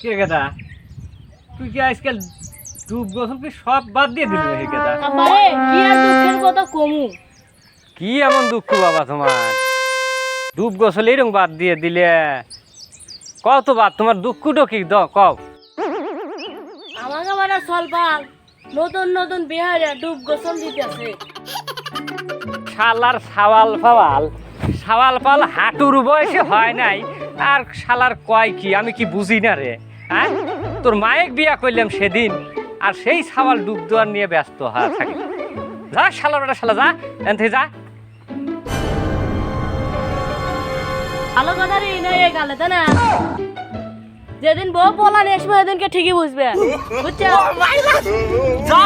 কে গেদা তুই কি আজকাল ডুব গোসল কি সব বাদ দিয়ে দিলি হে গেদা? আরে কি আর দুঃখের কথা কমু। কি এমন দুঃখ বাবা তোমার? ডুব গোসল এরকম বাদ দিয়ে দিলে কত বাদ তোমার দুঃখটা কি কও? আমাকে মানে সলপাল নতুন নতুন বিহারে ডুব গোসল দিতেছে। শালার সাওয়াল পাল হাঁটুর বয়সে হয় নাই আর শালার কয় কি আমি কি বুঝি না রে। হ্যাঁ তোর মায়ের বিয়া করলাম সেদিন আর সেই সাওয়াল ডুব দেওয়ার নিয়ে ব্যস্ত থাকি। যা শালার বেটা শালা যা এন থেকে যা। ভালো কথা রে নয় গেলে তাই না? যেদিন বউ পোলা নিয়ে আসবে সেদিনকে ঠিকই বুঝবে, বুঝছো? যা